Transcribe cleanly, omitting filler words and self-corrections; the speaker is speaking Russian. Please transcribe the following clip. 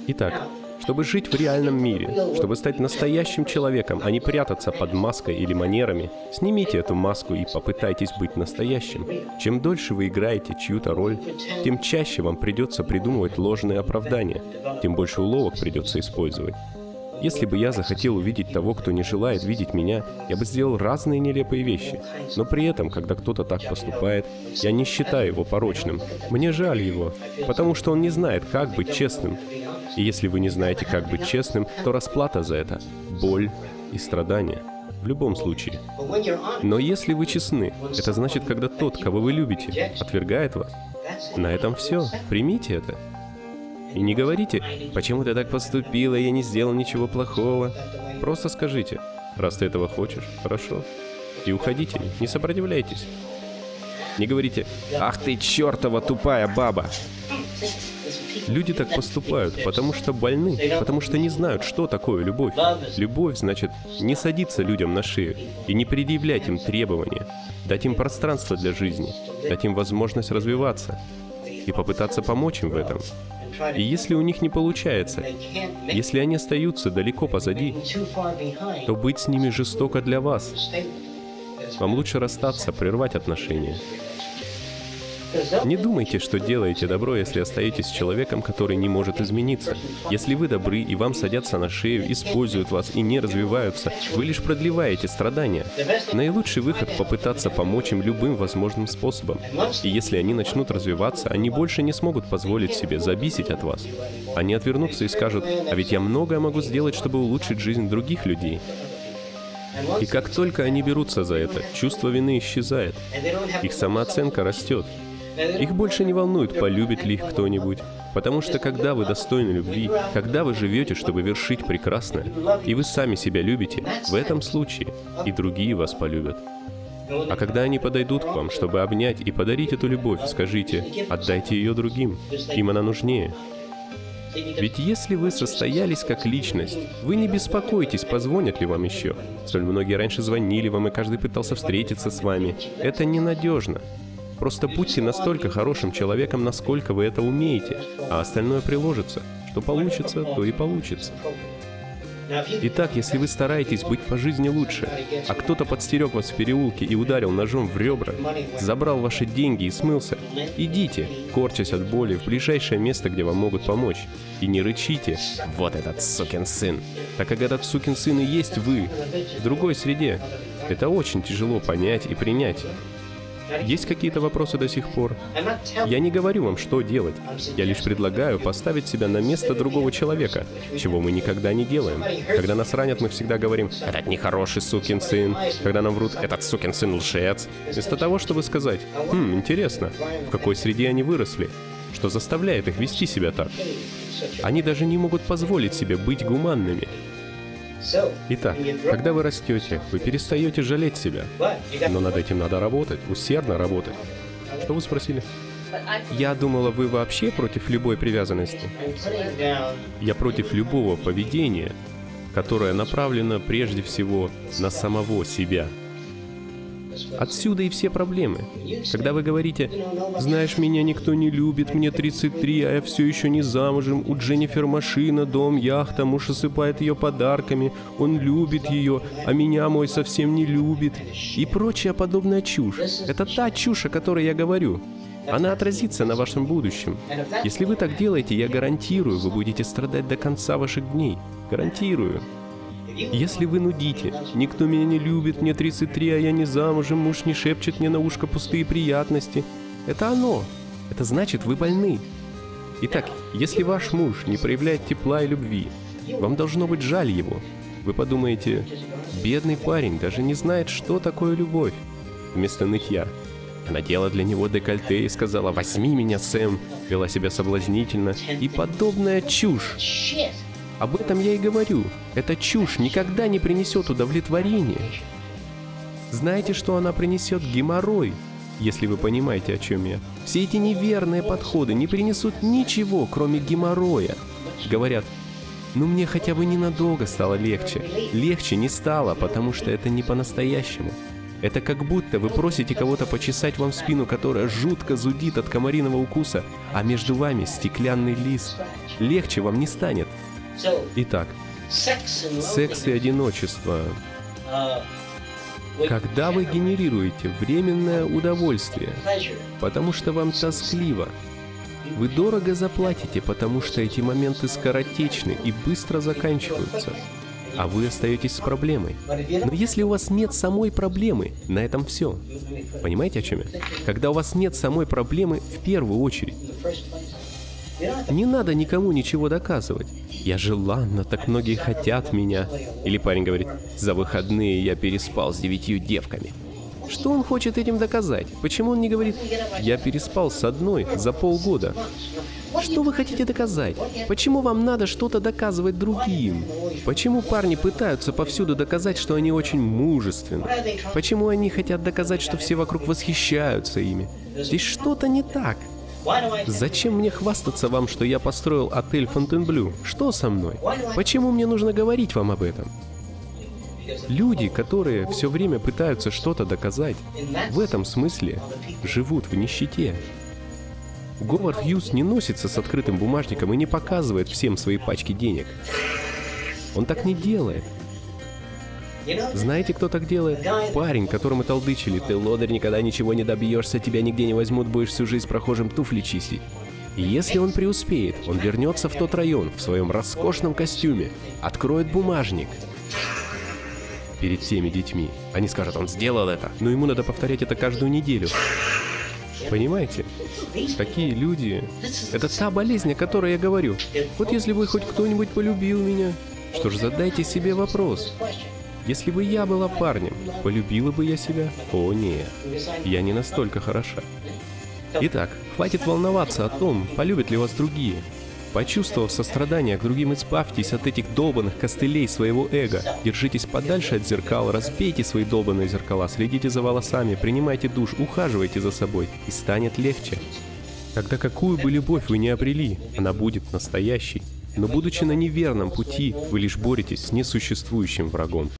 Итак, чтобы жить в реальном мире, чтобы стать настоящим человеком, а не прятаться под маской или манерами, снимите эту маску и попытайтесь быть настоящим. Чем дольше вы играете чью-то роль, тем чаще вам придется придумывать ложные оправдания, тем больше уловок придется использовать. Если бы я захотел увидеть того, кто не желает видеть меня, я бы сделал разные нелепые вещи. Но при этом, когда кто-то так поступает, я не считаю его порочным. Мне жаль его, потому что он не знает, как быть честным. И если вы не знаете, как быть честным, то расплата за это — боль и страдания. В любом случае. Но если вы честны, это значит, когда тот, кого вы любите, отвергает вас. На этом все. Примите это. И не говорите: «Почему ты так поступила, я не сделал ничего плохого». Просто скажите: «Раз ты этого хочешь, хорошо». И уходите, не сопротивляйтесь. Не говорите: «Ах ты чертова тупая баба». Люди так поступают, потому что больны, потому что не знают, что такое любовь. Любовь значит не садиться людям на шею и не предъявлять им требования, дать им пространство для жизни, дать им возможность развиваться и попытаться помочь им в этом. И если у них не получается, если они остаются далеко позади, то быть с ними жестоко для вас. Вам лучше расстаться, прервать отношения. Не думайте, что делаете добро, если остаетесь с человеком, который не может измениться. Если вы добры и вам садятся на шею, используют вас и не развиваются, вы лишь продлеваете страдания. Наилучший выход — попытаться помочь им любым возможным способом. И если они начнут развиваться, они больше не смогут позволить себе зависеть от вас. Они отвернутся и скажут: «А ведь я многое могу сделать, чтобы улучшить жизнь других людей». И как только они берутся за это, чувство вины исчезает. Их самооценка растет. Их больше не волнует, полюбит ли их кто-нибудь. Потому что когда вы достойны любви, когда вы живете, чтобы вершить прекрасное, и вы сами себя любите, в этом случае и другие вас полюбят. А когда они подойдут к вам, чтобы обнять и подарить эту любовь, скажите: «Отдайте ее другим, им она нужнее». Ведь если вы состоялись как личность, вы не беспокойтесь, позвонят ли вам еще. Столь многие раньше звонили вам, и каждый пытался встретиться с вами. Это ненадежно. Просто будьте настолько хорошим человеком, насколько вы это умеете, а остальное приложится. Что получится, то и получится. Итак, если вы стараетесь быть по жизни лучше, а кто-то подстерег вас в переулке и ударил ножом в ребра, забрал ваши деньги и смылся, идите, корчась от боли, в ближайшее место, где вам могут помочь. И не рычите: «Вот этот сукин сын». Так как этот сукин сын и есть вы, в другой среде. Это очень тяжело понять и принять. Есть какие-то вопросы до сих пор? Я не говорю вам, что делать. Я лишь предлагаю поставить себя на место другого человека, чего мы никогда не делаем. Когда нас ранят, мы всегда говорим: «Этот нехороший сукин сын». Когда нам врут: «Этот сукин сын лжец». Вместо того, чтобы сказать: «Интересно, в какой среде они выросли? Что заставляет их вести себя так?» Они даже не могут позволить себе быть гуманными. Итак, когда вы растете, вы перестаете жалеть себя. Но над этим надо работать, усердно работать. Что вы спросили? Я думала, вы вообще против любой привязанности. Я против любого поведения, которое направлено прежде всего на самого себя. Отсюда и все проблемы. Когда вы говорите: «Знаешь, меня никто не любит, мне 33, а я все еще не замужем, у Дженнифер машина, дом, яхта, муж осыпает ее подарками, он любит ее, а меня мой совсем не любит», и прочая подобная чушь. Это та чушь, о которой я говорю. Она отразится на вашем будущем. Если вы так делаете, я гарантирую, вы будете страдать до конца ваших дней. Гарантирую. Если вы нудите: «Никто меня не любит, мне 33, а я не замужем, муж не шепчет мне на ушко пустые приятности», это оно. Это значит, вы больны. Итак, если ваш муж не проявляет тепла и любви, вам должно быть жаль его. Вы подумаете: «Бедный парень даже не знает, что такое любовь». Вместо нытья: «Я надела для него декольте и сказала: "Возьми меня, Сэм", вела себя соблазнительно» и подобная чушь. Об этом я и говорю. Эта чушь никогда не принесет удовлетворения. Знаете, что она принесет? Геморрой, если вы понимаете, о чем я. Все эти неверные подходы не принесут ничего, кроме геморроя. Говорят: «Ну мне хотя бы ненадолго стало легче». Легче не стало, потому что это не по-настоящему. Это как будто вы просите кого-то почесать вам спину, которая жутко зудит от комариного укуса, а между вами стеклянный лист. Легче вам не станет. Итак, секс и одиночество. Когда вы генерируете временное удовольствие, потому что вам тоскливо, вы дорого заплатите, потому что эти моменты скоротечны и быстро заканчиваются, а вы остаетесь с проблемой. Но если у вас нет самой проблемы, на этом все. Понимаете, о чем я? Когда у вас нет самой проблемы, в первую очередь, не надо никому ничего доказывать. Я желанна, так многие хотят меня. Или парень говорит, за выходные я переспал с 9 девками. Что он хочет этим доказать? Почему он не говорит, я переспал с одной за полгода? Что вы хотите доказать? Почему вам надо что-то доказывать другим? Почему парни пытаются повсюду доказать, что они очень мужественны? Почему они хотят доказать, что все вокруг восхищаются ими? Здесь что-то не так. Зачем мне хвастаться вам, что я построил отель Фонтенблю? Что со мной? Почему мне нужно говорить вам об этом? Люди, которые все время пытаются что-то доказать, в этом смысле живут в нищете. Говард Хьюз не носится с открытым бумажником и не показывает всем свои пачки денег. Он так не делает. Знаете, кто так делает? Парень, которому толдычили, ты, лодырь, никогда ничего не добьешься, тебя нигде не возьмут, будешь всю жизнь прохожим туфли чистить. И если он преуспеет, он вернется в тот район в своем роскошном костюме, откроет бумажник перед теми детьми. Они скажут, он сделал это, но ему надо повторять это каждую неделю. Понимаете? Такие люди... Это та болезнь, о которой я говорю. Вот если бы хоть кто-нибудь полюбил меня, что ж, задайте себе вопрос. Если бы я была парнем, полюбила бы я себя? О, нет, я не настолько хороша. Итак, хватит волноваться о том, полюбят ли вас другие. Почувствовав сострадание к другим, избавьтесь от этих долбанных костылей своего эго. Держитесь подальше от зеркал, разбейте свои долбанные зеркала, следите за волосами, принимайте душ, ухаживайте за собой, и станет легче. Когда какую бы любовь вы ни обрели, она будет настоящей. Но будучи на неверном пути, вы лишь боретесь с несуществующим врагом.